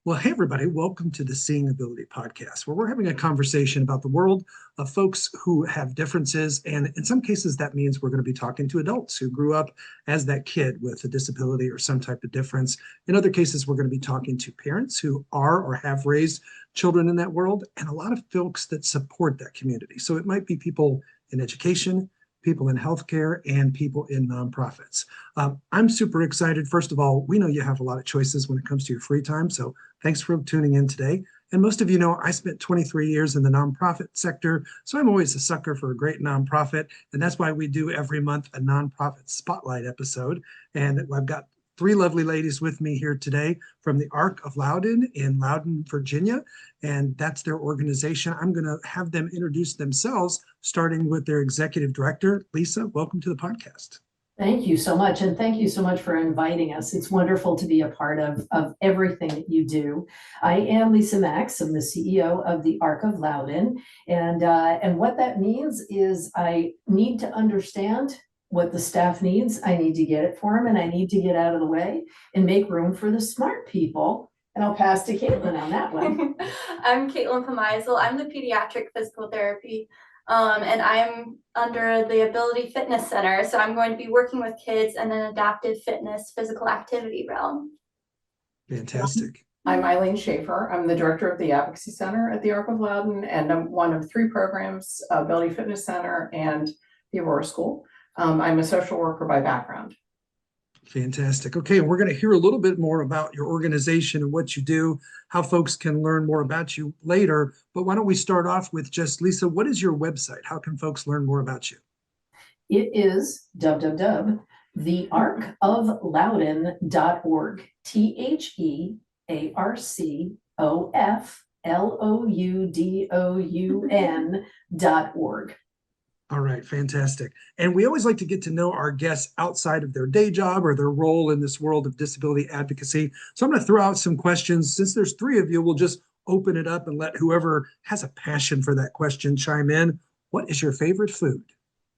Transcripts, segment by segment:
Well, hey, everybody, welcome to the Seeing Ability podcast, where we're having a conversation about the world of folks who have differences. And in some cases, that means we're going to be talking to adults who grew up as that kid with a disability or some type of difference. In other cases, we're going to be talking to parents who are or have raised children in that world, and a lot of folks that support that community. So it might be people in education, people in healthcare, and people in nonprofits. I'm super excited. First of all, we know you have a lot of choices when it comes to your free time. So thanks for tuning in today. And most of you know I spent 23 years in the nonprofit sector, so I'm always a sucker for a great nonprofit. And that's why we do every month a nonprofit spotlight episode. And I've got three lovely ladies with me here today from the Arc of Loudoun in Loudoun, Virginia. And that's their organization. I'm going to have them introduce themselves, starting with their executive director. Lisa, welcome to the podcast. Thank you so much. And thank you so much for inviting us. It's wonderful to be a part of everything that you do. I am Lisa Max. I'm the CEO of the Arc of Loudoun. And what that means is I need to understand what the staff needs. I need to get it for them, and I need to get out of the way and make room for the smart people. And I'll pass to Caitlin on that one. I'm Caitlin Pomeisel. I'm the pediatric physical therapy, and I'm under the Ability Fitness Center. So I'm going to be working with kids in an adaptive fitness physical activity realm. Fantastic. I'm Eileen Schaefer. I'm the director of the Advocacy Center at the Arc of Loudoun, and I'm one of three programs, Ability Fitness Center and the Aurora School. I'm a social worker by background. Fantastic. Okay, we're going to hear a little bit more about your organization and what you do, how folks can learn more about you later. But why don't we start off with just, Lisa, what is your website? How can folks learn more about you? It is thearcofloudoun.org. TheArcofloudoun.org. All right, fantastic. And we always like to get to know our guests outside of their day job or their role in this world of disability advocacy. So I'm going to throw out some questions. Since there's three of you, we'll just open it up and let whoever has a passion for that question chime in. What is your favorite food?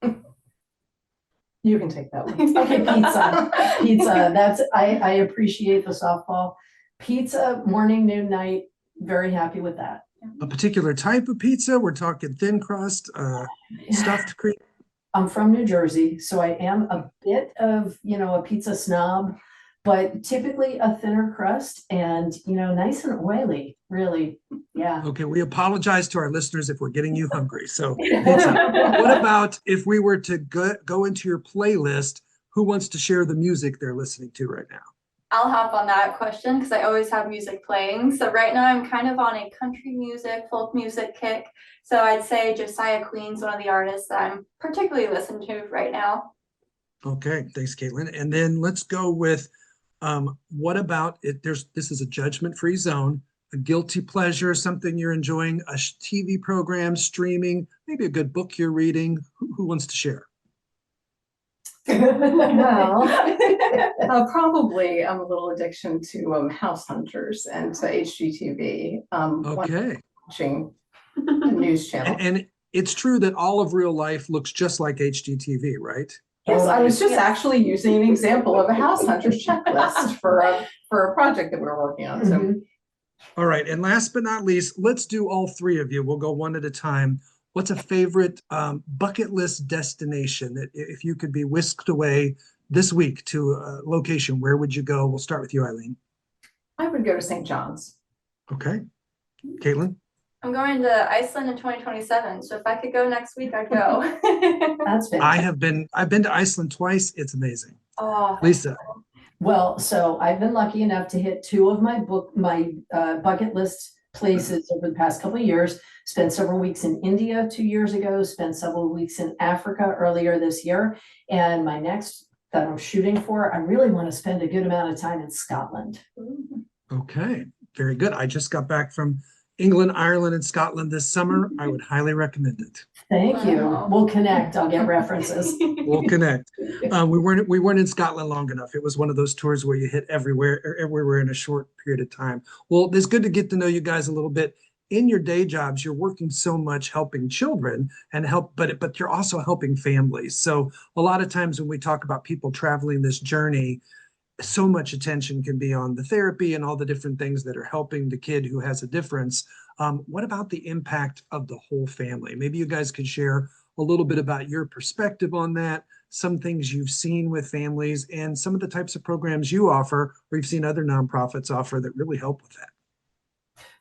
You can take that one. Okay, pizza. Pizza. I appreciate the softball. Pizza, morning, noon, night. Very happy with that. A particular type of pizza? We're talking thin crust, stuffed cream. I'm from New Jersey, so I am a bit of, a pizza snob, but typically a thinner crust and, nice and oily, really. Yeah. Okay, we apologize to our listeners if we're getting you hungry. So pizza. What about if we were to go into your playlist, who wants to share the music they're listening to right now? I'll hop on that question because I always have music playing. So right now I'm kind of on a country music, folk music kick. So I'd say Josiah Queen's one of the artists that I'm particularly listening to right now. Okay, thanks, Caitlin. And then let's go with what about it? This is a judgment-free zone, a guilty pleasure, something you're enjoying, a TV program, streaming, maybe a good book you're reading. Who wants to share? Well, probably I'm a little addiction to House Hunters and to HGTV. Okay. Watching the news channel. And it's true that all of real life looks just like HGTV, right? Yes, I was just actually using an example of a House Hunters checklist for a project that we were working on. So, all right. And last but not least, let's do all three of you. We'll go one at a time. What's a favorite bucket list destination that if you could be whisked away this week to a location, where would you go? We'll start with you, Eileen. I would go to St. John's. Okay. Caitlin? I'm going to Iceland in 2027. So if I could go next week, I'd go. That's fantastic. I've been to Iceland twice. It's amazing. Oh, Lisa? Well, so I've been lucky enough to hit two of my bucket list places over the past couple of years. Spent several weeks in India 2 years ago, spent several weeks in Africa earlier this year. And my next that I'm shooting for, I really want to spend a good amount of time in Scotland. Okay, very good. I just got back from England, Ireland, and Scotland this summer. I would highly recommend it. Thank you. We'll connect. I'll get references. We'll connect. We weren't in Scotland long enough. It was one of those tours where you hit everywhere in a short period of time. Well, it's good to get to know you guys a little bit. In your day jobs, you're working so much helping children but you're also helping families. So a lot of times when we talk about people traveling this journey, so much attention can be on the therapy and all the different things that are helping the kid who has a difference. What about the impact of the whole family? Maybe you guys could share a little bit about your perspective on that, some things you've seen with families, and some of the types of programs you offer, or you've seen other nonprofits offer that really help with that.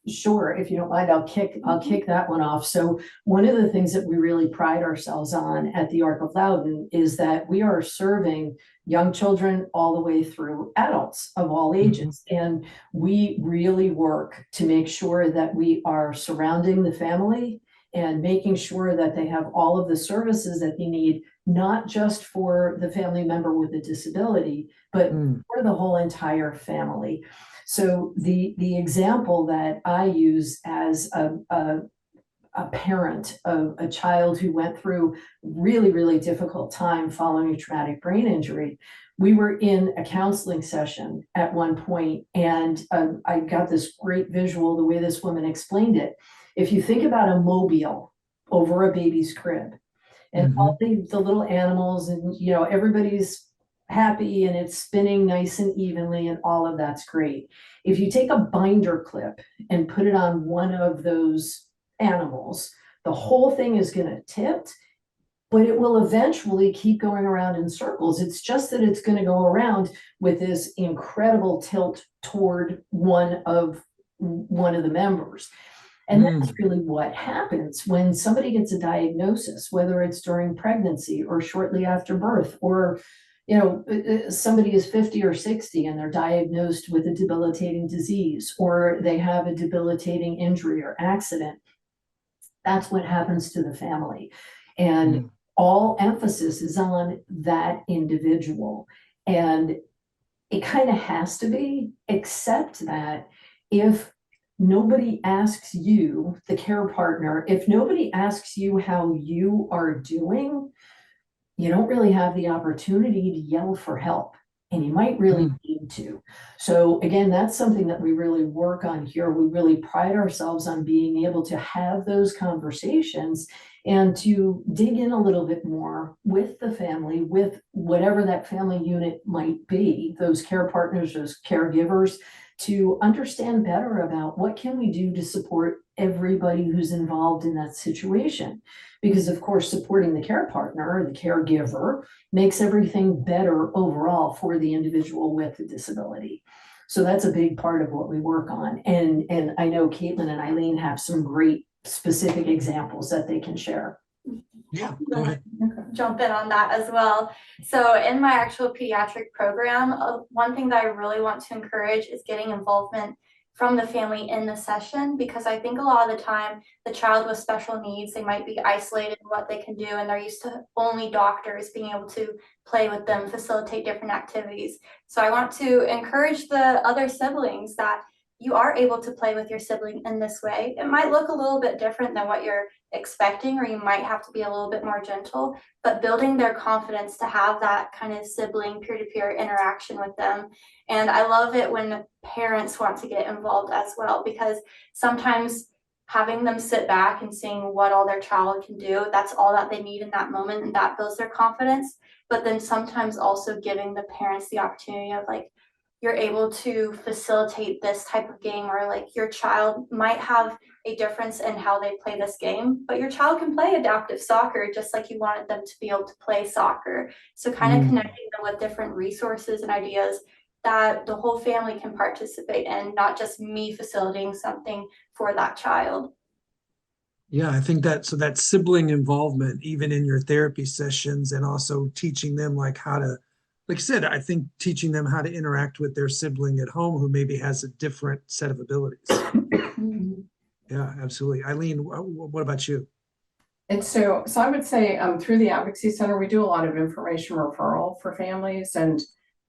Sure, if you don't mind, I'll kick that one off. So one of the things that we really pride ourselves on at the Arc of Loudoun is that we are serving young children all the way through adults of all ages. And we really work to make sure that we are surrounding the family and making sure that they have all of the services that they need, not just for the family member with a disability, but for the whole entire family. So the example that I use as a parent of a child who went through really, really difficult time following a traumatic brain injury, we were in a counseling session at one point, and I got this great visual, the way this woman explained it. If you think about a mobile over a baby's crib, and all the little animals, and everybody's happy and it's spinning nice and evenly and all of that's great. If you take a binder clip and put it on one of those animals, the whole thing is going to tip, but it will eventually keep going around in circles. It's just that it's going to go around with this incredible tilt toward one of the members. And that's really what happens when somebody gets a diagnosis, whether it's during pregnancy or shortly after birth, or somebody is 50 or 60 and they're diagnosed with a debilitating disease, or they have a debilitating injury or accident. That's what happens to the family. And all emphasis is on that individual. And it kind of has to be, except that if nobody asks you, the care partner, if nobody asks you how you are doing, you don't really have the opportunity to yell for help, and you might really need to. So again, that's something that we really work on here. We really pride ourselves on being able to have those conversations and to dig in a little bit more with the family, with whatever that family unit might be, those care partners, those caregivers, to understand better about what can we do to support everybody who's involved in that situation. Because of course, supporting the care partner or the caregiver makes everything better overall for the individual with the disability. So that's a big part of what we work on. And I know Caitlin and Eileen have some great specific examples that they can share. Yeah, go ahead. Jump in on that as well. So in my actual pediatric program, one thing that I really want to encourage is getting involvement from the family in the session, because I think a lot of the time the child with special needs, they might be isolated in what they can do, and they're used to only doctors being able to play with them, facilitate different activities. So I want to encourage the other siblings that you are able to play with your sibling in this way. It might look a little bit different than what you're expecting, or you might have to be a little bit more gentle, but building their confidence to have that kind of sibling peer-to-peer interaction with them. And I love it when parents want to get involved as well, because sometimes having them sit back and seeing what all their child can do, that's all that they need in that moment, and that builds their confidence. But then sometimes also giving the parents the opportunity of, like, you're able to facilitate this type of game, or like your child might have a difference in how they play this game, but your child can play adaptive soccer just like you wanted them to be able to play soccer. So kind of connecting them with different resources and ideas that the whole family can participate in, not just me facilitating something for that child. Yeah, I think that, so that sibling involvement, even in your therapy sessions, and also teaching them like how to, like I said, I think teaching them how to interact with their sibling at home who maybe has a different set of abilities. Yeah, absolutely. Eileen, what about you? And so I would say through the Advocacy Center, we do a lot of information referral for families and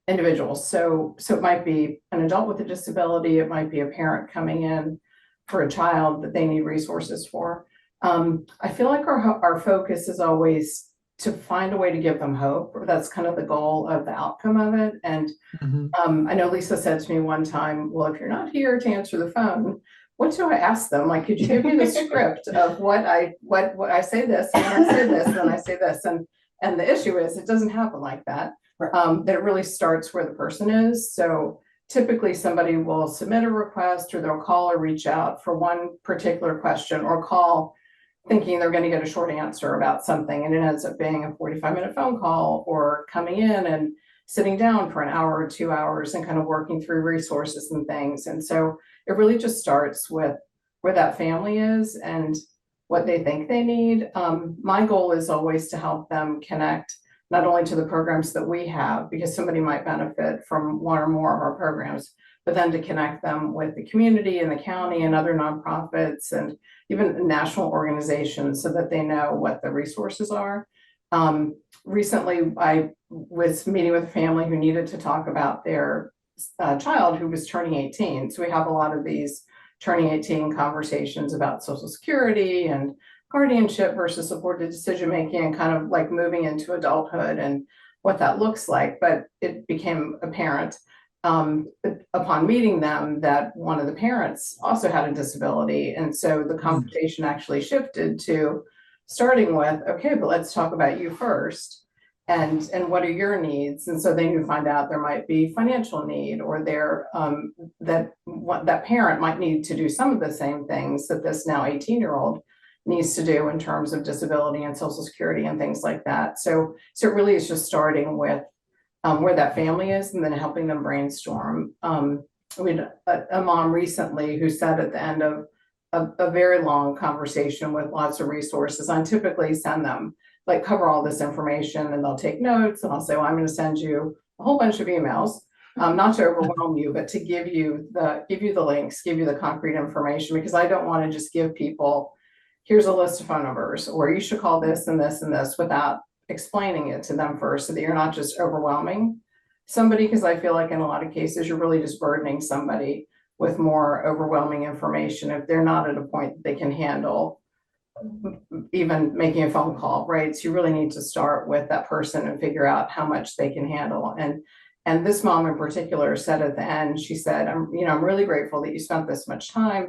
individuals. So it might be an adult with a disability, it might be a parent coming in for a child that they need resources for. I feel like our focus is always to find a way to give them hope. That's kind of the goal of the outcome of it. And I know Lisa said to me one time, well, if you're not here to answer the phone, what do I ask them? Like, could you give me the script of what I say this, and I say this, and I say this. And the issue is, it doesn't happen like that. that it really starts where the person is. So typically somebody will submit a request, or they'll call or reach out for one particular question, or call thinking they're going to get a short answer about something, and it ends up being a 45-minute phone call, or coming in and sitting down for an hour or 2 hours and kind of working through resources and things. And so it really just starts with where that family is and what they think they need. My goal is always to help them connect not only to the programs that we have, because somebody might benefit from one or more of our programs, but then to connect them with the community and the county and other nonprofits and even national organizations, so that they know what the resources are. Recently, I was meeting with a family who needed to talk about their child who was turning 18. So we have a lot of these turning 18 conversations about Social Security and guardianship versus supported decision making, and kind of like moving into adulthood and what that looks like. But it became apparent upon meeting them that one of the parents also had a disability. And so the conversation actually shifted to starting with, okay, but let's talk about you first. And what are your needs? And so then you find out there might be financial need, or that parent might need to do some of the same things that this now 18-year-old needs to do in terms of disability and Social Security and things like that. So it really is just starting with where that family is, and then helping them brainstorm. We had a mom recently who said at the end of a very long conversation with lots of resources, I typically send them, like, cover all this information, and they'll take notes, and I'll say, well, I'm going to send you a whole bunch of emails, not to overwhelm you, but to give you the links, give you the concrete information, because I don't want to just give people, here's a list of phone numbers, or you should call this and this and this, without explaining it to them first, so that you're not just overwhelming somebody, because I feel like in a lot of cases you're really just burdening somebody with more overwhelming information if they're not at a point that they can handle even making a phone call, right? So you really need to start with that person and figure out how much they can handle. And this mom in particular said at the end, she said, I'm really grateful that you spent this much time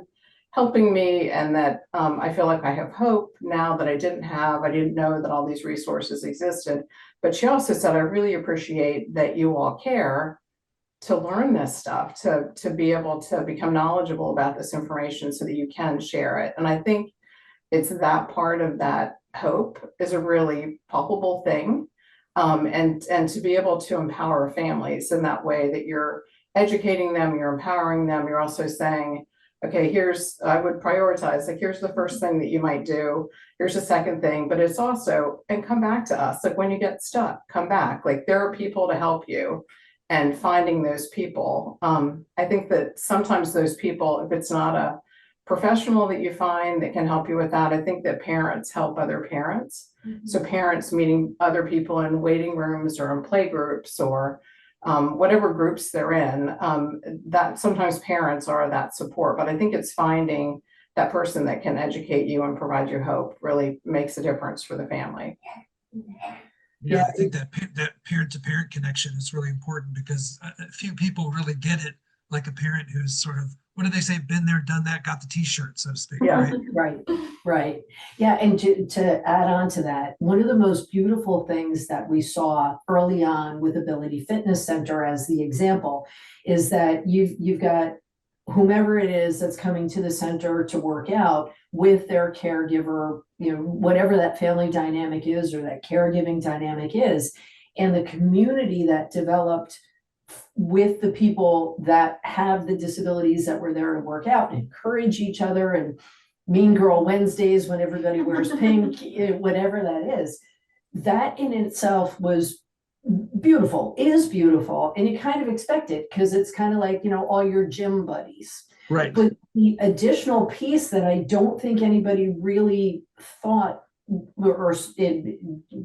helping me, and that I feel like I have hope now that I didn't know that all these resources existed. But she also said, I really appreciate that you all care to learn this stuff, to be able to become knowledgeable about this information so that you can share it. And I think it's that part of that hope is a really palpable thing. And to be able to empower families in that way, that you're educating them, you're empowering them, you're also saying, okay, I would prioritize, like, here's the first thing that you might do, here's the second thing, but it's also, and come back to us, like, when you get stuck, come back, like, there are people to help you, and finding those people. I think that sometimes those people, if it's not a professional that you find that can help you with that, I think that parents help other parents. Mm-hmm. So parents meeting other people in waiting rooms or in play groups, or whatever groups they're in, that sometimes parents are that support. But I think it's finding that person that can educate you and provide you hope really makes a difference for the family. Yeah, I think that parent-to-parent connection is really important, because a few people really get it, like a parent who's sort of, what do they say, been there, done that, got the t-shirt, so to speak. Yeah, right. Right. Yeah, and to add on to that, one of the most beautiful things that we saw early on with Ability Fitness Center as the example is that you've got whomever it is that's coming to the center to work out with their caregiver, whatever that family dynamic is, or that caregiving dynamic is, and the community that developed with the people that have the disabilities that were there to work out and encourage each other, and Mean Girl Wednesdays when everybody wears pink, whatever that is, that in itself was beautiful, is beautiful. And you kind of expect it, because it's kind of like, all your gym buddies. Right. But the additional piece that I don't think anybody really thought or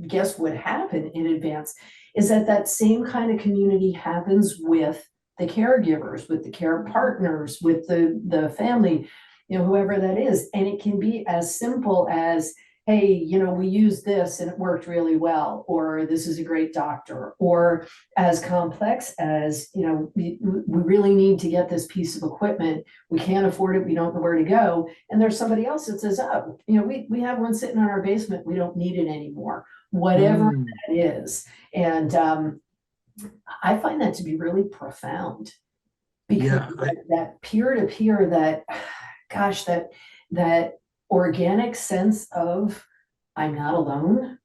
guess would happen in advance is that same kind of community happens with the caregivers, with the care partners, with the family, whoever that is. And it can be as simple as, hey, we used this and it worked really well, or this is a great doctor, or as complex as, we really need to get this piece of equipment. We can't afford it. We don't know where to go. And there's somebody else that says, oh, we have one sitting in our basement. We don't need it anymore, whatever that is. And I find that to be really profound, because Yeah, that peer-to-peer, that, gosh, that organic sense of, I'm not alone.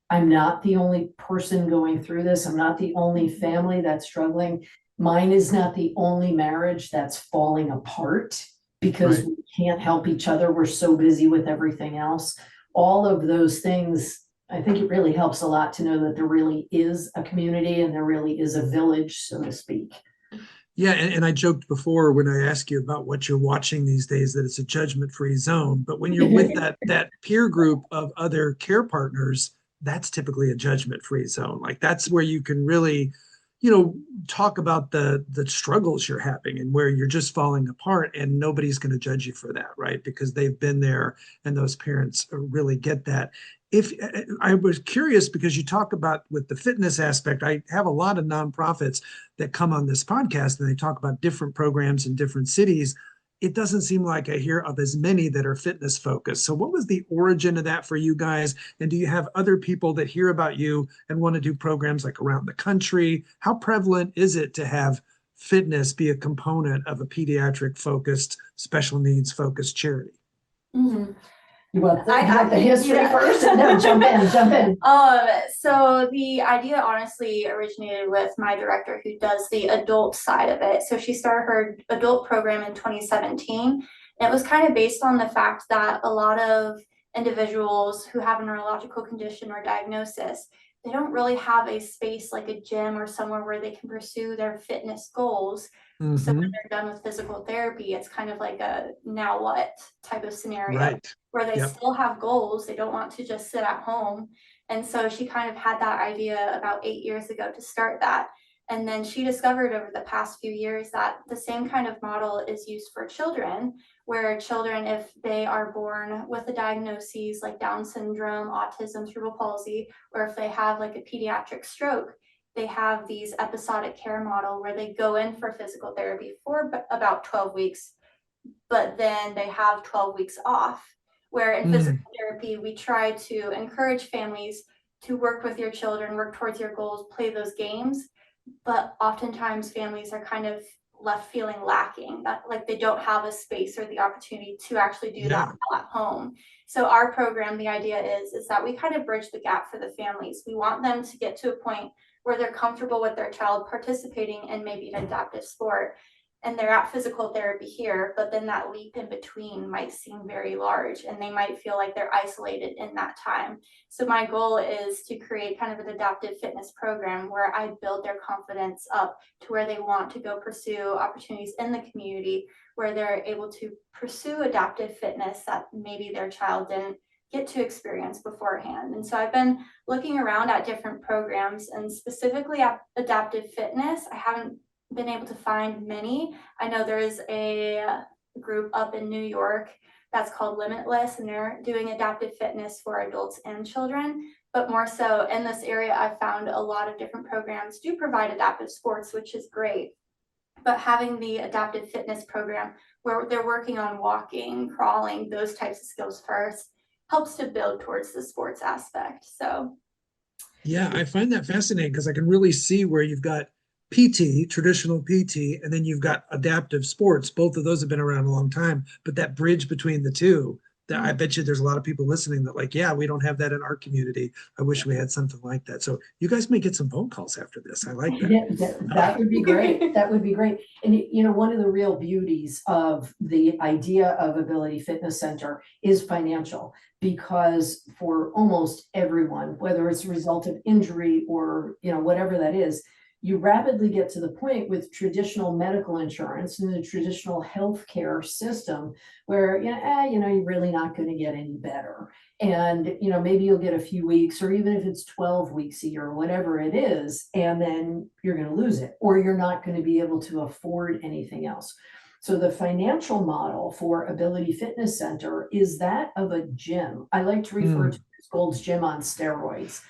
I'm not the only person going through this. I'm not the only family that's struggling. Mine is not the only marriage that's falling apart because right. we can't help each other. We're so busy with everything else. All of those things, I think it really helps a lot to know that there really is a community and there really is a village, so to speak. Yeah, and I joked before when I asked you about what you're watching these days that it's a judgment-free zone. But when you're with that peer group of other care partners, that's typically a judgment-free zone. Like that's where you can really, talk about the struggles you're having and where you're just falling apart, and nobody's going to judge you for that, right? Because they've been there, and those parents really get that. If I was curious because you talk about with the fitness aspect, I have a lot of nonprofits that come on this podcast and they talk about different programs in different cities. It doesn't seem like I hear of as many that are fitness focused. So, what was the origin of that for you guys? And do you have other people that hear about you and want to do programs like around the country? How prevalent is it to have fitness be a component of a pediatric focused, special needs focused charity? Mhm. You want the, I- you want the I- history yeah. first? No, jump in, jump in. So the idea honestly originated with my director who does the adult side of it. So she started her adult program in 2017. And it was kind of based on the fact that a lot of individuals who have a neurological condition or diagnosis, they don't really have a space like a gym or somewhere where they can pursue their fitness goals. So when Mm-hmm. they're done with physical therapy, it's kind of like a now what type of scenario Right. where they Yep. still have goals. They don't want to just sit at home. And so she kind of had that idea about 8 years ago to start that. And then she discovered over the past few years that the same kind of model is used for children, where children, if they are born with a diagnosis like Down syndrome, autism, cerebral palsy, or if they have like a pediatric stroke, they have these episodic care model where they go in for physical therapy for about 12 weeks, but then they have 12 weeks off. Where in physical therapy, we try to encourage families to work with your children, work towards your goals, play those games. But oftentimes families are kind of left feeling lacking, that like they don't have a space or the opportunity to actually do that Yeah. at home. So our program, the idea is that we kind of bridge the gap for the families. We want them to get to a point where they're comfortable with their child participating in maybe an adaptive sport, and they're at physical therapy here, but then that leap in between might seem very large and they might feel like they're isolated in that time. So my goal is to create kind of an adaptive fitness program where I build their confidence up to where they want to go pursue opportunities in the community, where they're able to pursue adaptive fitness that maybe their child didn't get to experience beforehand. And so I've been looking around at different programs, and specifically at adaptive fitness, I haven't been able to find many. I know there is a group up in New York that's called Limitless, and they're doing adaptive fitness for adults and children. But more so in this area, I've found a lot of different programs do provide adaptive sports, which is great. But having the adaptive fitness program where they're working on walking, crawling, those types of skills first helps to build towards the sports aspect. So Yeah, I find that fascinating because I can really see where you've got PT, traditional PT, and then you've got adaptive sports. Both of those have been around a long time, but that bridge between the two, that I bet you there's a lot of people listening that like, yeah, we don't have that in our community. I wish we had something like that. So you guys may get some phone calls after this. I like that. Yeah, that would be great. That would be great. And one of the real beauties of the idea of Ability Fitness Center is financial, because for almost everyone, whether it's a result of injury or whatever that is, you rapidly get to the point with traditional medical insurance and the traditional healthcare system where you're really not going to get any better. And maybe you'll get a few weeks, or even if it's 12 weeks a year or whatever it is, and then you're going to lose it, or you're not going to be able to afford anything else. So the financial model for Ability Fitness Center is that of a gym. I like to refer to it as Gold's Gym on steroids.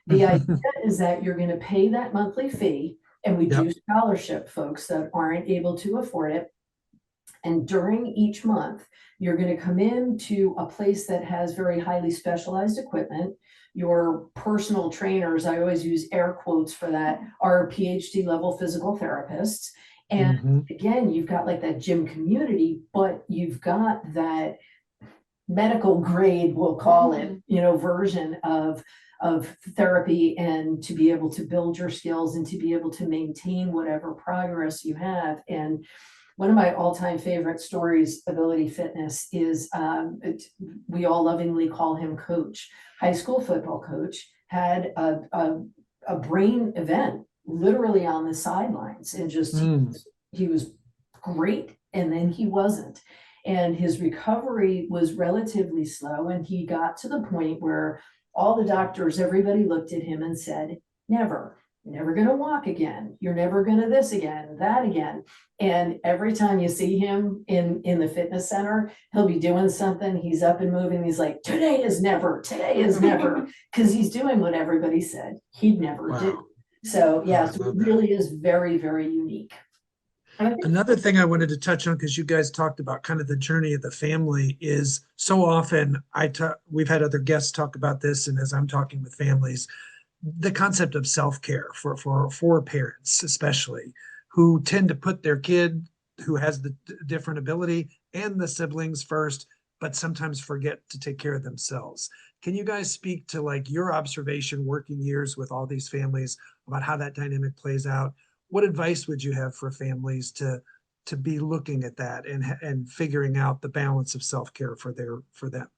The idea is that you're going to pay that monthly fee, and we do scholarship folks that aren't able to afford it. And during each month, you're going to come into a place that has very highly specialized equipment. Your personal trainers, I always use air quotes for that, are PhD level physical therapists. And Mhm. again, you've got like that gym community, but you've got that medical grade, we'll call it, version of therapy, and to be able to build your skills and to be able to maintain whatever progress you have. And one of my all-time favorite stories, Ability Fitness, is we all lovingly call him Coach. High school football coach had a brain event literally on the sidelines, and just Mm. he was great, and then he wasn't. And his recovery was relatively slow, and he got to the point where all the doctors, everybody looked at him and said, never, you're never going to walk again. You're never going to this again, that again. And every time you see him in the fitness center, he'll be doing something. He's up and moving. He's like, today is never, because he's doing what everybody said he'd never do. Wow. So Oh, I yeah, so it love that. really is very, very unique. And I think Another thing I wanted to touch on, because you guys talked about kind of the journey of the family, is so often we've had other guests talk about this, and as I'm talking with families, the concept of self-care for parents, especially, who tend to put their kid who has the different ability and the siblings first, but sometimes forget to take care of themselves. Can you guys speak to like your observation working years with all these families about how that dynamic plays out? What advice would you have for families to be looking at that and figuring out the balance of self-care for them?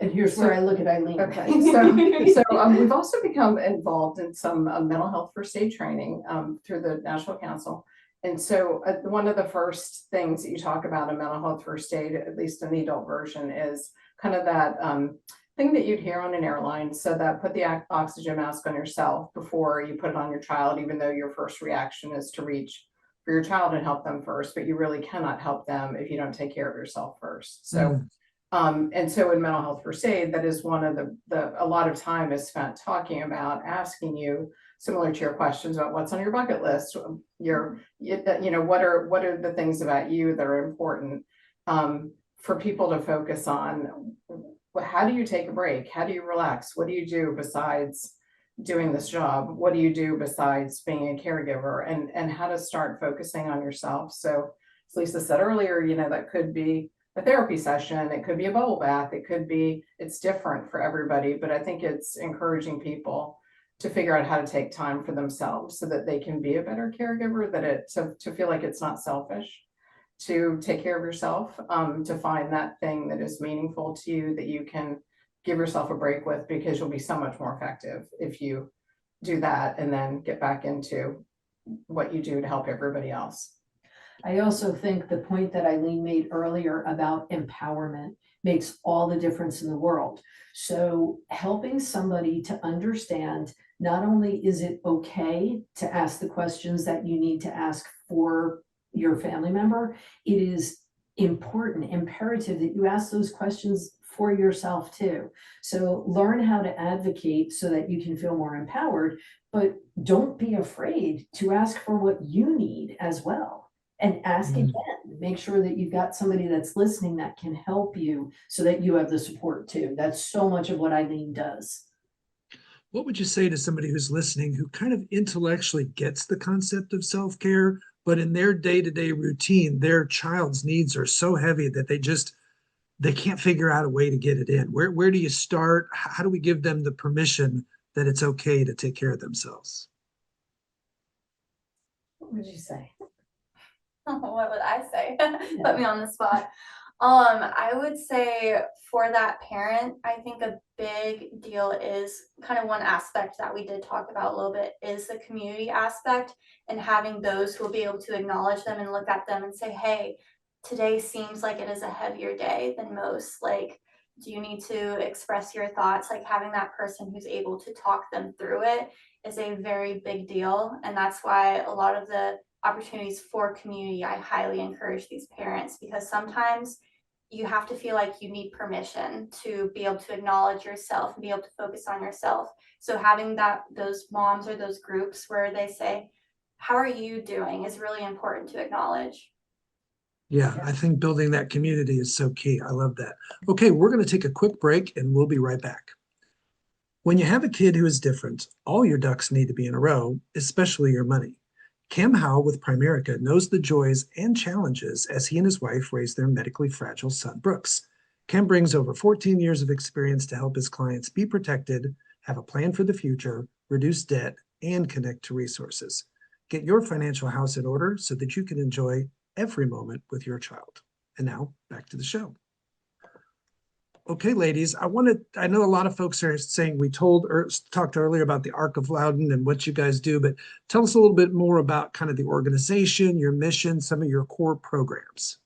And here's where I look at Eileen. Okay, so we've also become involved in some mental health first aid training through the National Council. And so one of the first things that you talk about in mental health first aid, at least in the adult version, is kind of that thing that you'd hear on an airline. So that put the oxygen mask on yourself before you put it on your child, even though your first reaction is to reach for your child and help them first, but you really cannot help them if you don't take care of yourself first. So and so in mental health first aid, that is one of a lot of time is spent talking about, asking you, similar to your questions about what's on your bucket list, what are the things about you that are important for people to focus on. How do you take a break? How do you relax? What do you do besides doing this job? What do you do besides being a caregiver? And how to start focusing on yourself. So as Lisa said earlier, that could be a therapy session, it could be a bubble bath, it's different for everybody, but I think it's encouraging people to figure out how to take time for themselves so that they can be a better caregiver, to feel like it's not selfish to take care of yourself, to find that thing that is meaningful to you that you can give yourself a break with, because you'll be so much more effective if you do that and then get back into what you do to help everybody else. I also think the point that Eileen made earlier about empowerment makes all the difference in the world. So helping somebody to understand, not only is it okay to ask the questions that you need to ask for your family member, it is important, imperative that you ask those questions for yourself too. So learn how to advocate so that you can feel more empowered, but don't be afraid to ask for what you need as well. And ask again, make sure that you've got somebody that's listening that can help you so that you have the support too. That's so much of what Eileen does. What would you say to somebody who's listening who kind of intellectually gets the concept of self-care, but in their day-to-day routine, their child's needs are so heavy that they can't figure out a way to get it in? Where do you start? How do we give them the permission that it's okay to take care of themselves? What would you say? What would I say? Put me on the spot. I would say for that parent, I think a big deal is kind of one aspect that we did talk about a little bit is the community aspect, and having those who will be able to acknowledge them and look at them and say, hey, today seems like it is a heavier day than most. Like, do you need to express your thoughts? Like, having that person who's able to talk them through it is a very big deal. And that's why a lot of the opportunities for community, I highly encourage these parents, because sometimes you have to feel like you need permission to be able to acknowledge yourself and be able to focus on yourself. So having those moms or those groups where they say, how are you doing, is really important to acknowledge. Yeah, I think building that community is so key. I love that. Okay, we're going to take a quick break and we'll be right back. When you have a kid who is different, all your ducks need to be in a row, especially your money. Cam Howell with Primerica knows the joys and challenges as he and his wife raise their medically fragile son, Brooks. Cam brings over 14 years of experience to help his clients be protected, have a plan for the future, reduce debt, and connect to resources. Get your financial house in order so that you can enjoy every moment with your child. And now back to the show. Okay, ladies, I know a lot of folks are saying we talked earlier about the Arc of Loudoun and what you guys do, but tell us a little bit more about kind of the organization, your mission, some of your core programs.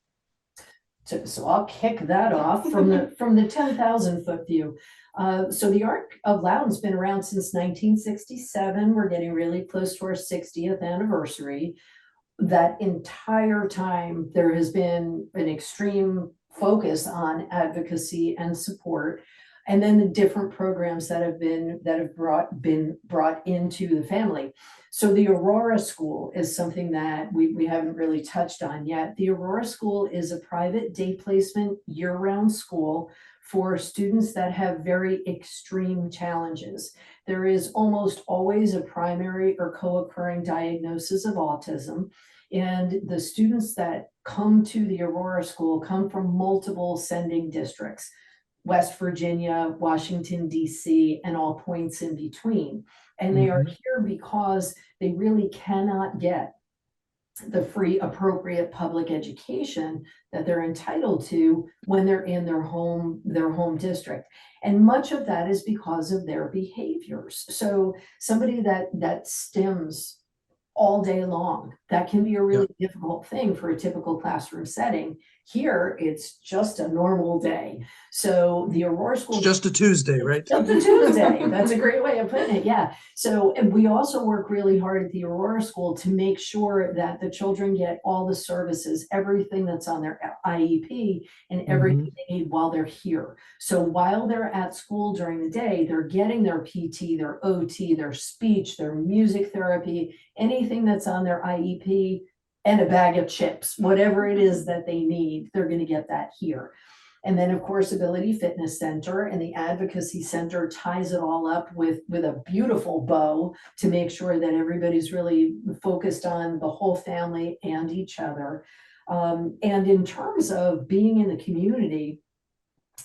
So I'll kick that off from the 10,000 foot view. So the Arc of Loudoun's been around since 1967. We're getting really close to our 60th anniversary. That entire time, there has been an extreme focus on advocacy and support, and then the different programs that have been brought into the family. So the Aurora School is something that we haven't really touched on yet. The Aurora School is a private day placement year-round school for students that have very extreme challenges. There is almost always a primary or co-occurring diagnosis of autism. And the students that come to the Aurora School come from multiple sending districts, West Virginia, Washington, D.C., and all points in between. And they are here because they really cannot get the free, appropriate public education that they're entitled to when they're in their home district. And much of that is because of their behaviors. So somebody that stims all day long, that can be a really difficult thing for a typical classroom setting. Here, it's just a normal day. So the Aurora School— It's just a Tuesday, right? Just a Tuesday. That's a great way of putting it. Yeah. So, and we also work really hard at the Aurora School to make sure that the children get all the services, everything that's on their IEP, and everything they need while they're here. So while they're at school during the day, they're getting their PT, their OT, their speech, their music therapy, anything that's on their IEP, and a bag of chips, whatever it is that they need, they're going to get that here. And then, of course, Ability Fitness Center and the Advocacy Center ties it all up with a beautiful bow to make sure that everybody's really focused on the whole family and each other. And in terms of being in the community,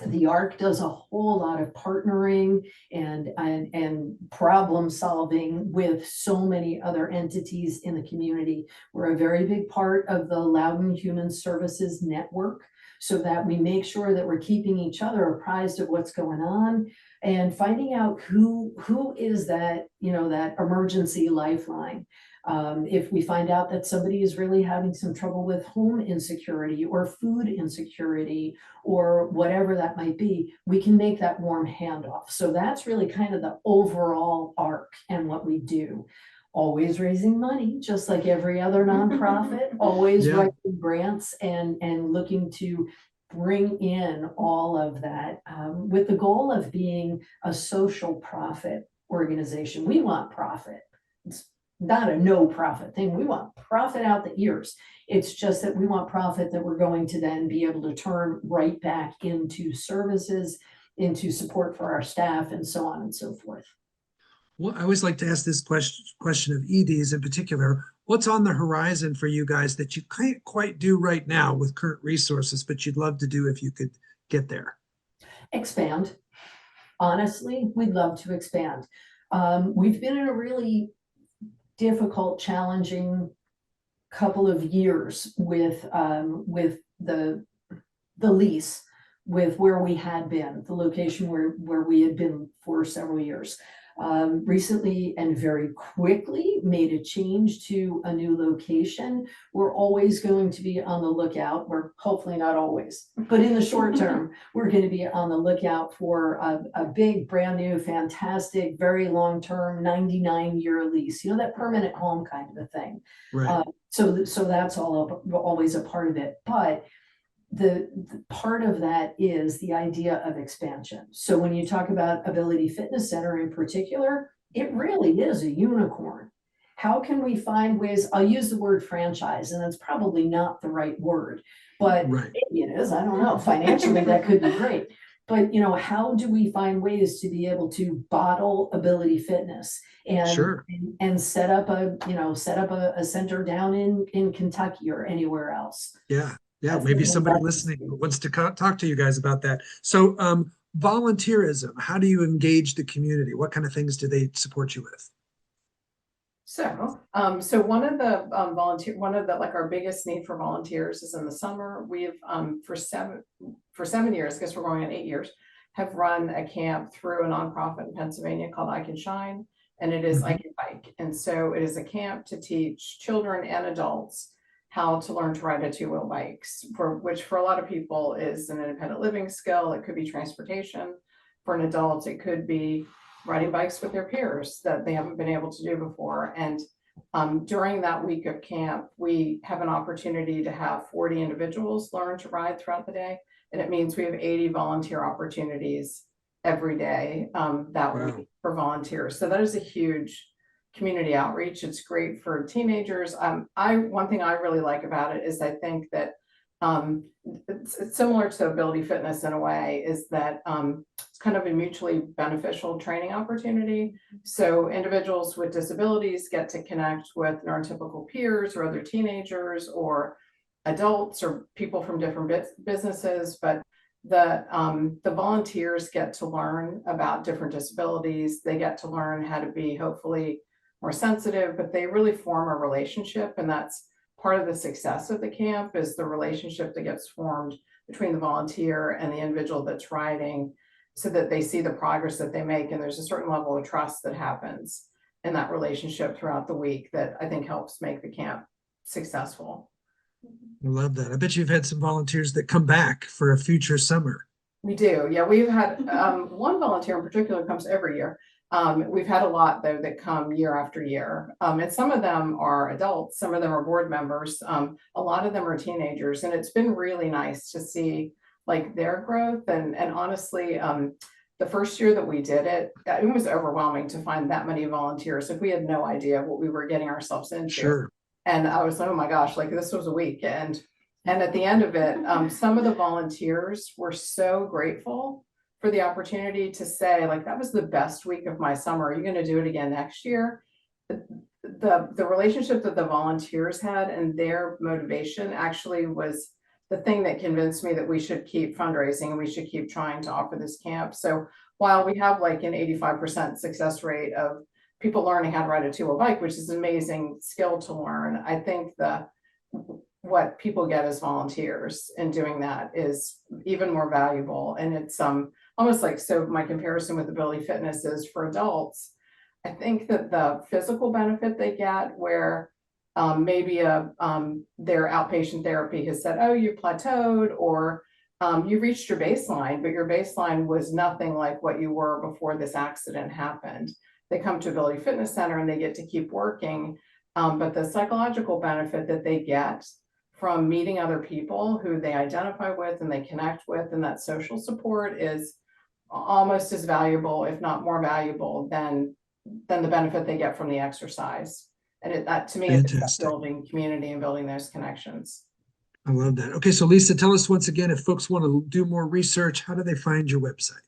the ARC does a whole lot of partnering and problem solving with so many other entities in the community. We're a very big part of the Loudoun Human Services Network, so that we make sure that we're keeping each other apprised of what's going on and finding out who is that, that emergency lifeline. If we find out that somebody is really having some trouble with home insecurity or food insecurity or whatever that might be, we can make that warm handoff. So that's really kind of the overall arc and what we do. Always raising money, just like every other nonprofit, always writing grants and looking to bring in all of that with the goal of being a social profit organization. We want profit. It's not a no profit thing. We want profit out the ears. It's just that we want profit that we're going to then be able to turn right back into services, into support for our staff, and so on and so forth. Well, I always like to ask this question of EDs in particular. What's on the horizon for you guys that you can't quite do right now with current resources, but you'd love to do if you could get there? Expand. Honestly, we'd love to expand. We've been in a really difficult, challenging couple of years with the lease, with where we had been, the location where we had been for several years. Recently and very quickly made a change to a new location. We're always going to be on the lookout. We're hopefully not always, but in the short term, we're going to be on the lookout for a big, brand new, fantastic, very long-term 99-year lease, that permanent home kind of a thing. Right. So that's always a part of it. But the part of that is the idea of expansion. So when you talk about Ability Fitness Center in particular, it really is a unicorn. How can we find ways? I'll use the word franchise, and that's probably not the right word, but Right. maybe it is, I don't know. Financially, that could be great. But, how do we find ways to be able to bottle Ability Fitness Sure. and set up a center down in Kentucky or anywhere else? Yeah. Yeah. That's Maybe what we'd somebody like to listening see. wants to talk to you guys about that. So, volunteerism, how do you engage the community? What kind of things do they support you with? So one of the like our biggest need for volunteers is in the summer. We've for 7 years, I guess we're going on 8 years, have run a camp through a nonprofit in Pennsylvania called I Can Shine, and it is I Can Bike. And so it is a camp to teach children and adults how to learn to ride a two-wheel bikes, which for a lot of people is an independent living skill. It could be transportation. For an adult, it could be riding bikes with their peers that they haven't been able to do before. And during that week of camp, we have an opportunity to have 40 individuals learn to ride throughout the day. And it means we have 80 volunteer opportunities every day that Wow. week for volunteers. So that is a huge community outreach. It's great for teenagers. One thing I really like about it is I think that it's similar to Ability Fitness in a way, is that it's kind of a mutually beneficial training opportunity. So individuals with disabilities get to connect with neurotypical peers or other teenagers or adults or people from different businesses, but the volunteers get to learn about different disabilities. They get to learn how to be hopefully more sensitive, but they really form a relationship, and that's part of the success of the camp, is the relationship that gets formed between the volunteer and the individual that's riding, so that they see the progress that they make. And there's a certain level of trust that happens in that relationship throughout the week that I think helps make the camp successful. I love that. I bet you've had some volunteers that come back for a future summer. We do. Yeah, we've had one volunteer in particular comes every year. We've had a lot though that come year after year. And some of them are adults, some of them are board members, a lot of them are teenagers, and it's been really nice to see like their growth. And honestly, the first year that we did it, it was overwhelming to find that many volunteers. Like we had no idea what we were getting ourselves into. Sure. And I was like, oh my gosh, like this was a week. And at the end of it, some of the volunteers were so grateful for the opportunity to say, like, that was the best week of my summer. Are you going to do it again next year? The relationship that the volunteers had and their motivation actually was the thing that convinced me that we should keep fundraising and we should keep trying to offer this camp. So while we have like an 85% success rate of people learning how to ride a two-wheel bike, which is an amazing skill to learn, I think what people get as volunteers in doing that is even more valuable. And it's almost like, so my comparison with Ability Fitness is for adults, I think that the physical benefit they get, where maybe their outpatient therapy has said, oh, you plateaued, or you reached your baseline, but your baseline was nothing like what you were before this accident happened. They come to Ability Fitness Center and they get to keep working. But the psychological benefit that they get from meeting other people who they identify with and they connect with, and that social support is almost as valuable, if not more valuable than the benefit they get from the exercise. And that to me is about building community and building those connections. I love that. Okay, so Lisa, tell us once again, if folks want to do more research, how do they find your website?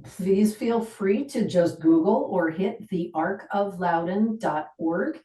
Please feel free to just Google or hit thearcofloudoun.org.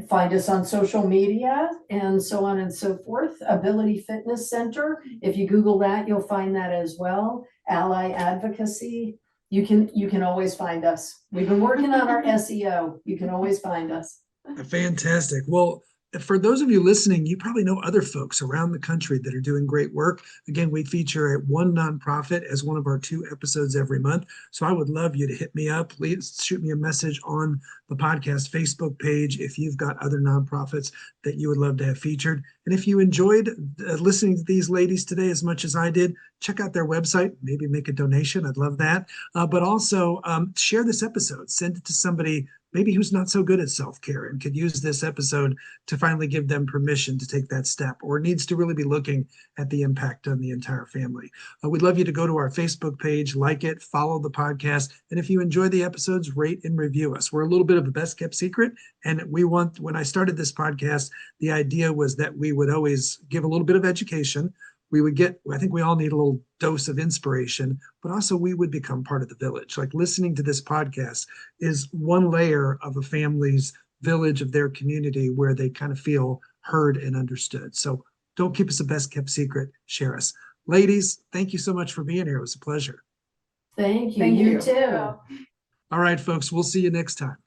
Find us on social media and so on and so forth. Ability Fitness Center. If you Google that, you'll find that as well. Ally Advocacy. You can always find us. We've been working on our SEO. You can always find us. Fantastic. Well, for those of you listening, you probably know other folks around the country that are doing great work. Again, we feature one nonprofit as one of our 2 episodes every month. So I would love you to hit me up. Please shoot me a message on the podcast Facebook page if you've got other nonprofits that you would love to have featured. And if you enjoyed listening to these ladies today as much as I did, check out their website, maybe make a donation. I'd love that. But also share this episode, send it to somebody maybe who's not so good at self-care and could use this episode to finally give them permission to take that step, or needs to really be looking at the impact on the entire family. We'd love you to go to our Facebook page, like it, follow the podcast, and if you enjoy the episodes, rate and review us. We're a little bit of a best kept secret, and when I started this podcast, the idea was that we would always give a little bit of education. We would get, I think we all need a little dose of inspiration, but also we would become part of the village. Like listening to this podcast is one layer of a family's village, of their community, where they kind of feel heard and understood. So don't keep us a best kept secret, share us. Ladies, thank you so much for being here. It was a pleasure. Thank you. Thank You you. too. So- All right, folks, we'll see you next time.